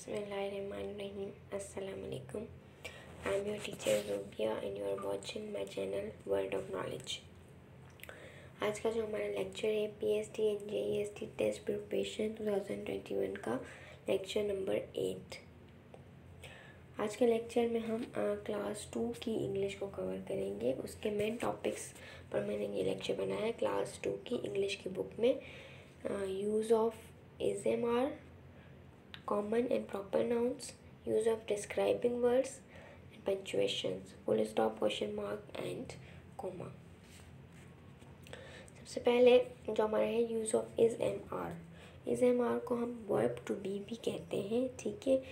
Bismillahirrahmanirrahim. Assalamu alaikum. I am your teacher Zubia and you are watching my channel World of Knowledge. आज का जो हमारा lecture है PST and JEST test preparation 2021 का lecture number 8। आज के lecture में हम क्लास 2 की इंग्लिश को कवर करेंगे। उसके मेन टॉपिक्स पर मैंने ये लेक्चर बनाया है क्लास 2 की इंग्लिश की बुक में। Use of is am are, common and proper nouns, use of describing words and punctuations, full stop, question mark and comma। सबसे पहले जो हमारा है use of is am are. Is am are को हम verb to B भी कहते हैं, ठीक है।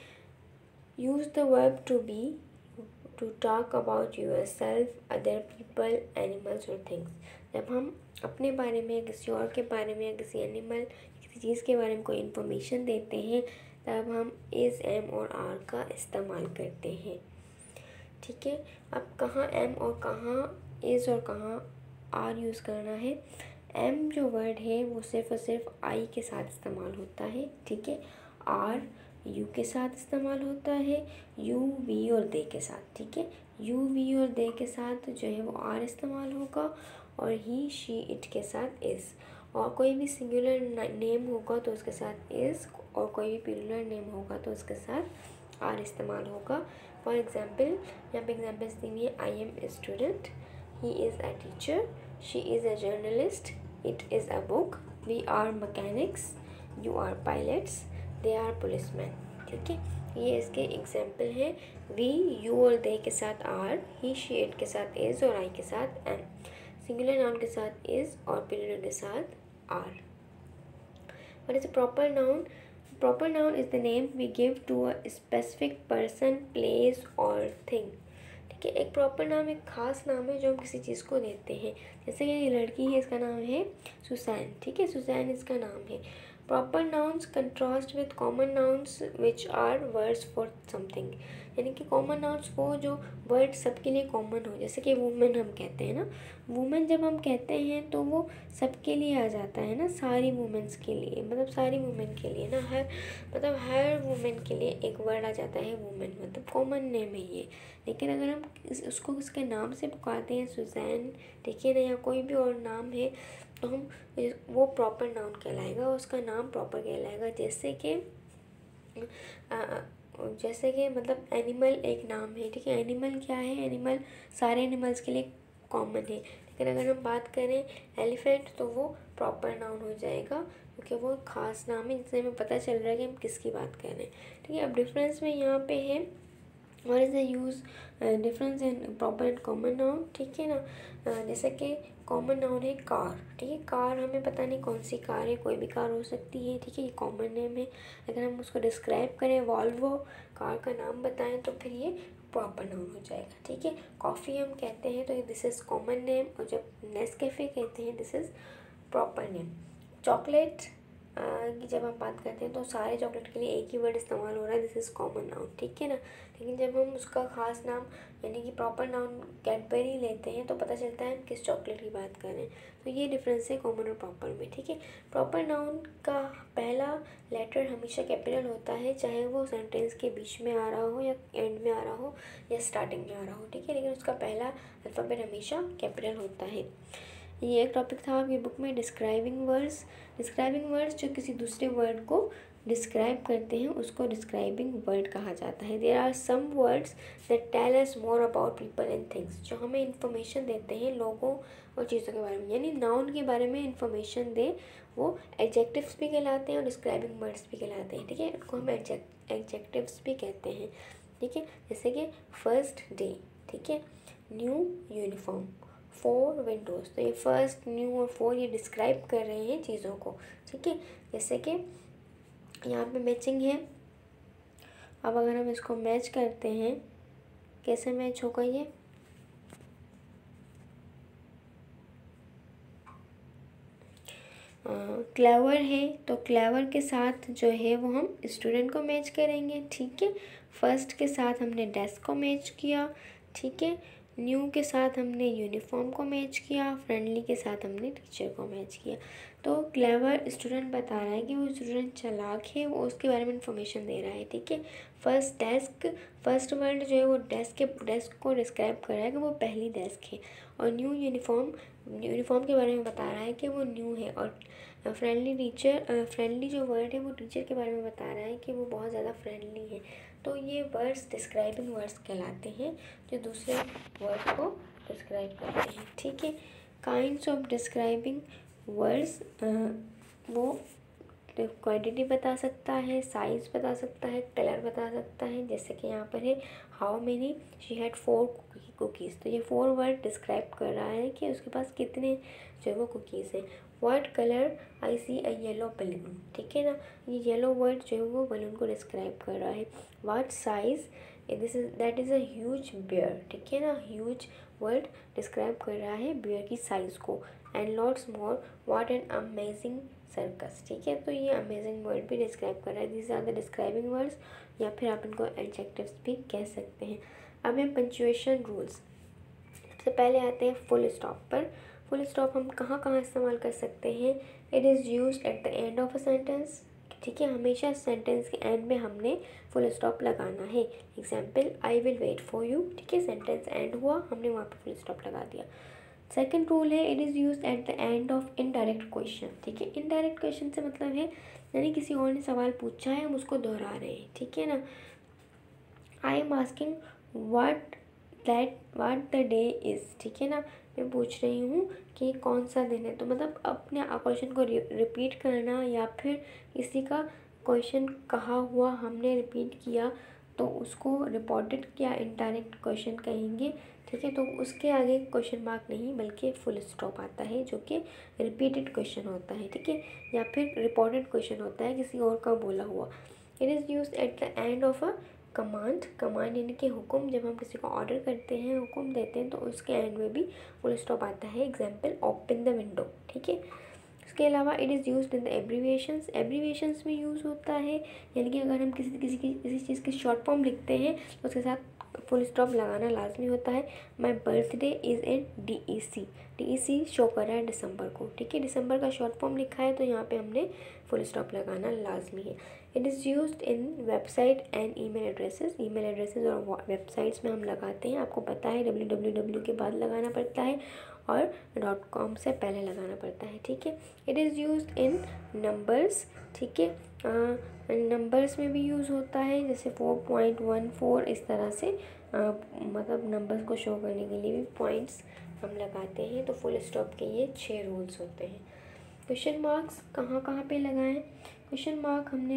Use the verb to be to talk about yourself, other people, animals और थिंग्स। जब हम अपने बारे में, किसी और के बारे में, किसी एनिमल, किसी चीज़ के बारे में कोई इन्फॉर्मेशन देते हैं तब हम इज़ एम और आर का इस्तेमाल करते हैं, ठीक है। अब कहाँ एम और कहाँ इज़ और कहाँ आर यूज़ करना है। एम जो वर्ड है वो सिर्फ और सिर्फ आई के साथ इस्तेमाल होता है, ठीक है। आर यू के साथ इस्तेमाल होता है, यू वी और दे के साथ, ठीक है। यू वी और दे के साथ जो है वो आर इस्तेमाल होगा और ही शी इट के साथ इज़। और कोई भी सिंगुलर नेम होगा तो उसके साथ इज़ और कोई भी प्लूरल नेम होगा तो उसके साथ आर इस्तेमाल होगा। फॉर एग्ज़ाम्पल यहाँ पे एग्जाम्पल्स दी हुई है। I am a student, he is a teacher, she is a journalist, it is a book, we are mechanics, you are pilots, they are policeman, ठीक है। ये इसके एग्जाम्पल हैं। वी यू और दे के साथ आर, ही शी इट के साथ इज़ और आई के साथ एम, सिंगुलर नाउन के साथ इज़ और प्लूरल के साथ are. What is a proper noun? Proper noun is the name we give to a specific person, place or thing, ठीक है। एक प्रॉपर नाम एक ख़ास नाम है जो हम किसी चीज़ को देते हैं। जैसे कि ये लड़की है, इसका नाम है सुसैन, ठीक है। सुसैन इसका नाम है। Proper nouns contrast with common nouns which are words for something, यानी कि कॉमन नाउन्स वो जो वर्ड सबके लिए कॉमन हो। जैसे कि वुमेन हम कहते हैं ना, वुमेन जब हम कहते हैं तो वो सबके लिए आ जाता है ना, सारी वुमेन्स के लिए, मतलब सारी वुमेन के लिए ना, हर वुमेन के लिए एक वर्ड आ जाता है वुमेन, मतलब कॉमन नेम है ये। लेकिन अगर हम उसको उसके नाम से पुकारते हैं सुसैन, ठीक है ना, या कोई भी और नाम है तो हम वो प्रॉपर नाउन कहलाएगा, उसका नाम प्रॉपर कहलाएगा। जैसे कि मतलब एनिमल एक नाम है, ठीक है। एनिमल क्या है, एनिमल सारे एनिमल्स के लिए कॉमन है। लेकिन अगर हम बात करें एलिफेंट तो वो प्रॉपर नाउन हो जाएगा क्योंकि वो ख़ास नाम है जिससे हमें पता चल रहा है कि हम किसकी बात कर रहे हैं, ठीक है। अब डिफरेंस में यहाँ पे है what is the use difference in proper and common noun, ठीक है ना। जैसे कि कॉमन नाउन है कार, ठीक है। कार हमें पता नहीं कौन सी कार है, कोई भी कार हो सकती है, ठीक है, ये कॉमन नेम है। अगर हम उसको डिस्क्राइब करें, वॉल्वो कार का नाम बताएं तो फिर ये प्रॉपर नाउन हो जाएगा, ठीक है। कॉफ़ी हम कहते हैं तो दिस इज़ कॉमन नेम, और जब नेस्कैफ़े कहते हैं this is proper name. Chocolate की जब हम बात करते हैं तो सारे चॉकलेट के लिए एक ही वर्ड इस्तेमाल हो रहा है, दिस इज़ कॉमन नाउन, ठीक है ना। लेकिन जब हम उसका ख़ास नाम यानी कि प्रॉपर नाउन कैडबरी लेते हैं तो पता चलता है हम किस चॉकलेट की बात कर रहे हैं। तो ये डिफरेंस है कॉमन और प्रॉपर में, ठीक है। प्रॉपर नाउन का पहला लेटर हमेशा कैपिटल होता है, चाहे वो सेंटेंस के बीच में आ रहा हो या एंड में आ रहा हो या स्टार्टिंग में आ रहा हो, ठीक है। लेकिन उसका पहला अल्फ़ाबेट हमेशा कैपिटल होता है। ये एक टॉपिक था आपकी बुक में, डिस्क्राइबिंग वर्ड्स। डिस्क्राइबिंग वर्ड्स जो किसी दूसरे वर्ड को डिस्क्राइब करते हैं उसको डिस्क्राइबिंग वर्ड कहा जाता है। There are some words that tell us more about people and things, जो हमें इन्फॉर्मेशन देते हैं लोगों और चीज़ों के बारे में, यानी नाउन के बारे में इन्फॉर्मेशन दे, वो एडजेक्टिव्स भी कहलाते हैं और डिस्क्राइबिंग वर्ड्स भी कहलाते हैं, ठीक है। उनको हम एडजेक्टिव्स भी कहते हैं, ठीक है। जैसे कि फर्स्ट डे, ठीक है, न्यू यूनिफॉर्म, 4 विंडोज़, तो ये फर्स्ट, न्यू और 4 ये डिस्क्राइब कर रहे हैं चीज़ों को, ठीक है। जैसे कि यहाँ पे मैचिंग है। अब अगर हम इसको मैच करते हैं, कैसे मैच होगा ये, क्लेवर है तो क्लेवर के साथ जो है वो हम स्टूडेंट को मैच करेंगे, ठीक है। फर्स्ट के साथ हमने डेस्क को मैच किया, ठीक है। न्यू के साथ हमने यूनिफॉर्म को मैच किया, फ्रेंडली के साथ हमने टीचर को मैच किया। तो क्लेवर स्टूडेंट बता रहा है कि वो स्टूडेंट चालाक है, वो उसके बारे में इंफॉर्मेशन दे रहा है, ठीक है। फर्स्ट डेस्क, फर्स्ट वर्ड जो है वो डेस्क को डिस्क्राइब कर रहा है कि वो पहली डेस्क है। और न्यू यूनिफॉर्म के बारे में बता रहा है कि वो न्यू है। और फ्रेंडली टीचर, फ्रेंडली जो वर्ड है वो टीचर के बारे में बता रहा है कि वो बहुत ज़्यादा फ्रेंडली है। तो ये वर्ड्स डिस्क्राइबिंग वर्ड्स कहलाते हैं जो दूसरे वर्ड को डिस्क्राइब करते हैं, ठीक है। काइंड्स ऑफ डिस्क्राइबिंग वर्ड्स, वो क्वांटिटी बता सकता है, साइज़ बता सकता है, कलर बता सकता है। जैसे कि यहाँ पर है how many she had 4 cookies. तो ये 4 वर्ड डिस्क्राइब कर रहा है कि उसके पास कितने जो है वो कुकीज़ हैं। What colour I see a yellow balloon, ठीक है ना। ये येलो वर्ड जो है वो बलून को डिस्क्राइब कर रहा है। What size, that is a huge bear, ठीक है ना। ह्यूज वर्ड डिस्क्राइब कर रहा है बेयर की साइज़ को। And lots more, what an amazing circus, ठीक है। तो ये अमेजिंग वर्ड भी डिस्क्राइब कर रहा है। This are the describing words, या फिर आप इनको एडजेक्टिव्स भी कह सकते हैं। अब है पंक्चुएशन रूल्स। सबसे पहले आते हैं फुल स्टॉप पर। फुल स्टॉप हम कहाँ कहाँ इस्तेमाल कर सकते हैं। It is used at the end of a sentence, ठीक है। हमेशा सेंटेंस के एंड में हमने फुल स्टॉप लगाना है। Example, I will wait for you, ठीक है। सेंटेंस एंड हुआ, हमने वहाँ पर फुल स्टॉप लगा दिया। सेकेंड रूल है, it is use at the end of indirect question, ठीक है। इनडायरेक्ट क्वेश्चन से मतलब है यानी किसी और ने सवाल पूछा है, हम उसको दोहरा रहे हैं, ठीक है ना। I am asking what the day is, ठीक है ना। मैं पूछ रही हूँ कि कौन सा दिन है। तो मतलब अपने क्वेश्चन को रिपीट करना, या फिर किसी का क्वेश्चन कहा हुआ हमने रिपीट किया तो उसको रिपोर्टेड या इनडायरेक्ट क्वेश्चन कहेंगे, ठीक है। तो उसके आगे क्वेश्चन मार्क नहीं बल्कि फुल स्टॉप आता है जो कि रिपीटेड क्वेश्चन होता है, ठीक है। या फिर रिपोर्टेड क्वेश्चन होता है किसी और का बोला हुआ। It is use at the end of a command यानी कि हुक्म। जब हम किसी को ऑर्डर करते हैं, हुक्म देते हैं, तो उसके एंड में भी फुल स्टॉप आता है। एग्जाम्पल, ओपन द विंडो, ठीक है। इसके अलावा it is used in the abbreviations में यूज़ होता है। यानी कि अगर हम किसी चीज़ की शॉर्ट फॉर्म लिखते हैं तो उसके साथ फुल स्टॉप लगाना लाजमी होता है। My birthday is in DEC show कर रहा है दिसंबर को, ठीक है। दिसंबर का शॉर्ट फॉर्म लिखा है तो यहाँ पे हमने फुल स्टॉप लगाना लाजमी है। It is used in website and email addresses और वेबसाइट्स में हम लगाते हैं। आपको पता है www के बाद लगाना पड़ता है और .com से पहले लगाना पड़ता है, ठीक है। It is used in numbers, ठीक है। नंबर्स में भी यूज़ होता है, जैसे 4.14 इस तरह से मतलब नंबर्स को शो करने के लिए भी पॉइंट्स हम लगाते हैं। तो फुल स्टॉप के ये 6 रूल्स होते हैं। क्वेश्चन मार्क्स कहाँ कहाँ पे लगाएं। क्वेश्चन मार्क हमने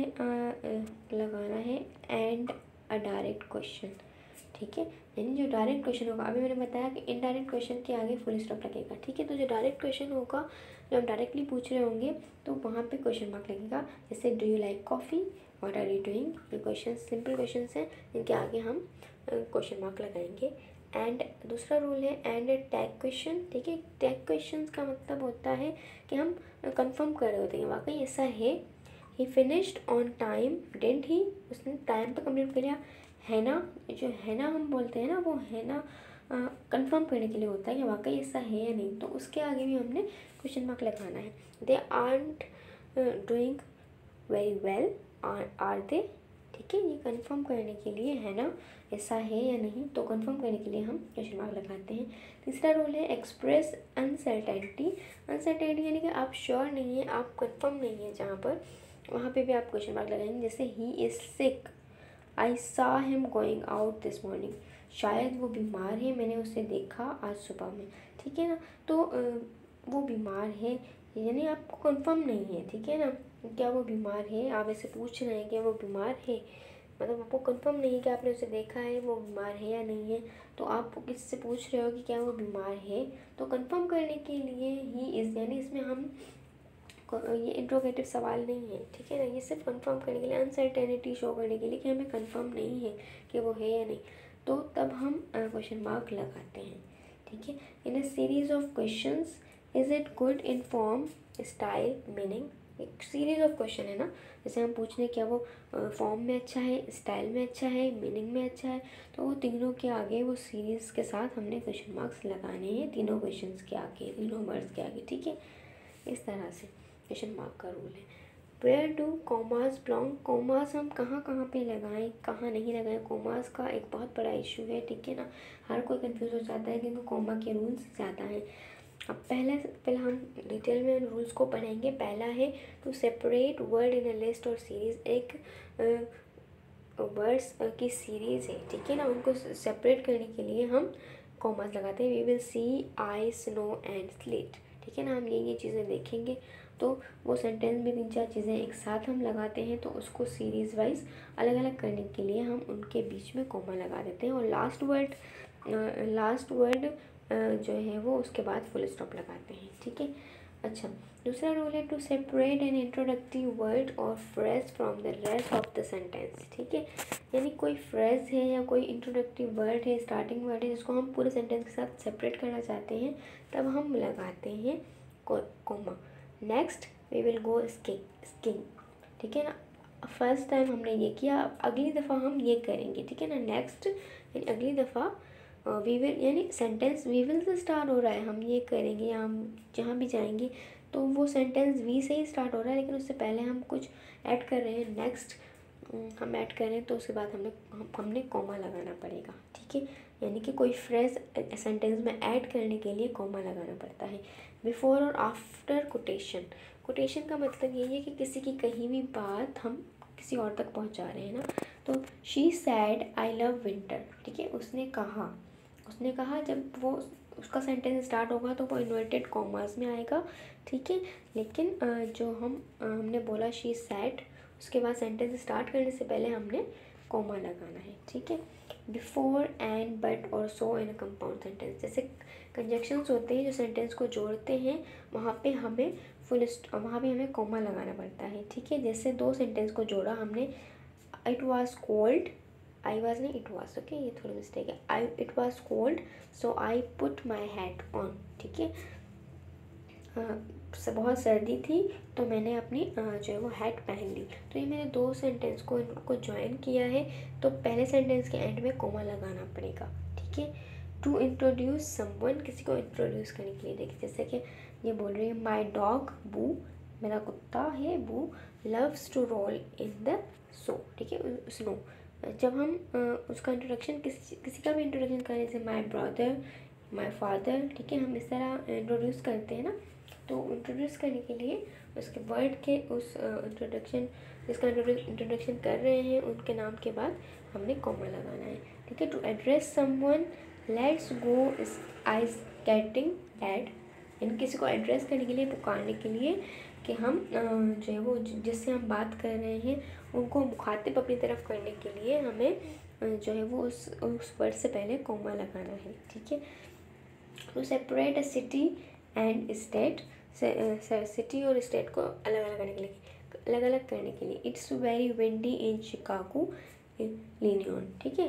लगाना है एंड अ डायरेक्ट क्वेश्चन, ठीक है। यानी जो डायरेक्ट क्वेश्चन होगा, अभी मैंने बताया कि इनडायरेक्ट क्वेश्चन के आगे फुल स्टॉप लगेगा, ठीक है। तो जो डायरेक्ट क्वेश्चन होगा, जो हम डायरेक्टली पूछ रहे होंगे, तो वहाँ पे क्वेश्चन मार्क लगेगा। जैसे do you like coffee, what are you doing. ये क्वेश्चन सिंपल क्वेश्चन हैं, इनके आगे हम क्वेश्चन मार्क लगाएंगे। एंड दूसरा रूल है एंड टैग क्वेश्चन, ठीक है। टैग क्वेश्चन का मतलब होता है कि हम कंफर्म कर रहे होते हैं वाकई ऐसा है। ही finished on time, didn't he, उसने टाइम पे कंप्लीट कर लिया, है ना। जो है ना हम बोलते हैं ना, वो है ना कंफर्म करने के लिए होता है कि वाकई ऐसा है या नहीं। तो उसके आगे भी हमने क्वेश्चन मार्क लगाना है। They aren't doing very well, are they, ठीक है। ये कंफर्म करने के लिए है ना, ऐसा है या नहीं, तो कंफर्म करने के लिए हम क्वेश्चन मार्क लगाते हैं। तीसरा रूल है एक्सप्रेस अनसर्टेनिटी यानी कि आप श्योर नहीं है, आप कंफर्म नहीं है जहाँ पर, वहाँ पे भी आप क्वेश्चन मार्क लगाएंगे। जैसे ही इज़ सिक, आई सा him going out this morning, शायद वो बीमार है, मैंने उसे देखा आज सुबह में, ठीक है ना। तो वो बीमार है यानी आपको कंफर्म नहीं है, ठीक है ना, क्या वो बीमार है। आप ऐसे पूछ रहे हैं कि वो बीमार है, मतलब आपको कंफर्म नहीं है कि आपने उसे देखा है वो बीमार है या नहीं है। तो आप किससे पूछ रहे हो कि क्या वो बीमार है, तो कंफर्म करने के लिए ही इज़, यानी इसमें हम ये इंट्रोगेटिव सवाल नहीं है, ठीक है ना। ये सिर्फ कंफर्म करने के लिए, अनसर्टेनिटी शो करने के लिए कि हमें कंफर्म नहीं है कि वो है या नहीं, तो तब हम क्वेश्चन मार्क लगाते हैं, ठीक है। In a series of questions, is it good in form, style, meaning. एक सीरीज ऑफ क्वेश्चन है ना, जैसे हम पूछ रहे हैं क्या वो फॉर्म में अच्छा है, स्टाइल में अच्छा है, मीनिंग में अच्छा है, तो वो तीनों के आगे वो सीरीज़ के साथ हमने क्वेश्चन मार्क्स लगाने हैं, तीनों क्वेश्चंस के आगे, तीनों वर्ड्स के आगे, ठीक है, इस तरह से। क्वेश्चन मार्क का रूल है। Where do commas belong, commas हम कहाँ कहाँ पे लगाएं, कहाँ नहीं लगाएं, कॉमास का एक बहुत बड़ा इशू है, ठीक है ना। हर कोई कंफ्यूज हो जाता है क्योंकि कॉमा के रूल्स ज़्यादा हैं। अब पहले हम डिटेल में उन रूल्स को पढ़ेंगे। पहला है to separate word in a list और सीरीज़, एक वर्ड्स की सीरीज़ है, ठीक है ना, उनको सेपरेट करने के लिए हम कॉमास लगाते हैं। We will see I snow and slate, ठीक है ना, हम ये चीज़ें देखेंगे। तो वो सेंटेंस में 3-4 चीज़ें एक साथ हम लगाते हैं, तो उसको सीरीज़ वाइज अलग अलग करने के लिए हम उनके बीच में कॉमा लगा देते हैं। और लास्ट वर्ड जो है वो उसके बाद फुल स्टॉप लगाते हैं, ठीक है। अच्छा, दूसरा रूल है to separate an introductory word और phrase from the rest of the sentence, ठीक है। यानी कोई फ्रेज है या कोई इंट्रोडक्टिव वर्ड है, स्टार्टिंग वर्ड है, जिसको हम पूरे सेंटेंस के साथ सेपरेट करना चाहते हैं, तब हम लगाते हैं comma. Next we will go skiing, ठीक है ना। फर्स्ट टाइम हमने ये किया, अगली दफ़ा हम ये करेंगे, ठीक है ना। नेक्स्ट यानी अगली दफ़ा वी विल, यानी सेंटेंस वी विल से स्टार्ट हो रहा है, हम ये करेंगे, या हम जहाँ भी जाएंगे तो वो सेंटेंस वी से ही स्टार्ट हो रहा है, लेकिन उससे पहले हम कुछ ऐड कर रहे हैं। नेक्स्ट हम ऐड कर रहे हैं तो उसके बाद हमने कॉमा लगाना पड़ेगा, ठीक है। यानी कि कोई फ्रेज सेंटेंस में ऐड करने के लिए कॉमा लगाना पड़ता है। बिफोर और आफ्टर कोटेशन, कोटेशन का मतलब ये है कि किसी की कही हुई बात हम किसी और तक पहुंचा रहे हैं ना। तो she said I love winter, ठीक है, उसने कहा, जब वो उसका सेंटेंस स्टार्ट होगा तो वो इन्वर्टेड कॉमास में आएगा, ठीक है। लेकिन जो हमने बोला शी सैड, उसके बाद सेंटेंस स्टार्ट करने से पहले हमने कॉमा लगाना है, ठीक है। बिफोर एंड बट और सो इन अ कंपाउंड सेंटेंस, जैसे कंजक्शंस होते हैं जो सेंटेंस को जोड़ते हैं, वहाँ पे हमें कॉमा लगाना पड़ता है, ठीक है। जैसे 2 सेंटेंस को जोड़ा हमने, it was cold, I was नहीं इट वॉज, ओके, ये थोड़ी मिस्टेक है। It was cold so I put my hat on, ठीक है। बहुत सर्दी थी तो मैंने अपनी जो है वो हैट पहन ली। तो ये मैंने 2 सेंटेंस को इनको ज्वाइन किया है, तो पहले सेंटेंस के एंड में कॉमा लगाना पड़ेगा, ठीक है। टू इंट्रोड्यूस समवन, किसी को इंट्रोड्यूस करने के लिए, देखिए जैसे कि ये बोल रही है माई डॉग बू, मेरा कुत्ता है Boo, loves to roll in the snow, ठीक है, स्नो। जब हम उसका इंट्रोडक्शन किसी का भी इंट्रोडक्शन करें, जैसे माई ब्रदर, माई फादर, ठीक है, हम इस तरह इंट्रोड्यूस करते हैं ना। तो इंट्रोड्यूस करने के लिए उसके वर्ड के उस जिसका इंट्रोडक्शन कर रहे हैं उनके नाम के बाद हमने कॉमा लगाना है, ठीक है। To address someone, let's go eyes getting dad, यानी किसी को एड्रेस करने के लिए, पुकारने के लिए, कि हम जो है वो जिससे हम बात कर रहे हैं उनको मुखातिब अपनी तरफ करने के लिए हमें जो है वो उस वर्ड से पहले कॉमा लगाना है, ठीक है। To separate a city and state, city और स्टेट को अलग अलग करने के लिए, it's very windy in Chicago Illinois, ठीक है,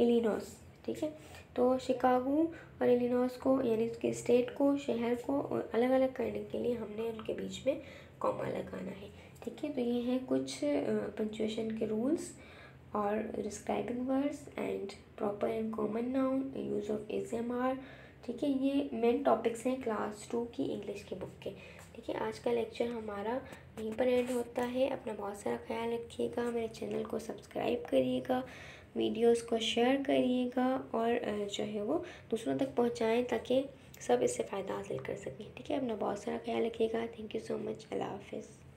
इलिनॉस, ठीक है। तो शिकागो और इलिनॉस को, यानी उसके स्टेट को, शहर को अलग अलग करने के लिए हमने उनके बीच में कॉमा लगाना है, ठीक है। तो ये हैं कुछ पंक्चुएशन के रूल्स और describing words and proper and common noun, use of ASMR, ठीक है। ये मेन टॉपिक्स हैं क्लास 2 की इंग्लिश की बुक के, ठीक है। आज का लेक्चर हमारा यहीं पर एंड होता है। अपना बहुत सारा ख्याल रखिएगा, मेरे चैनल को सब्सक्राइब करिएगा, वीडियोस को शेयर करिएगा और जो है वो दूसरों तक पहुंचाएं ताकि सब इससे फ़ायदा हासिल कर सकें, ठीक है। अपना बहुत सारा ख्याल रखिएगा। Thank you so much. अल्लाह हाफिज़।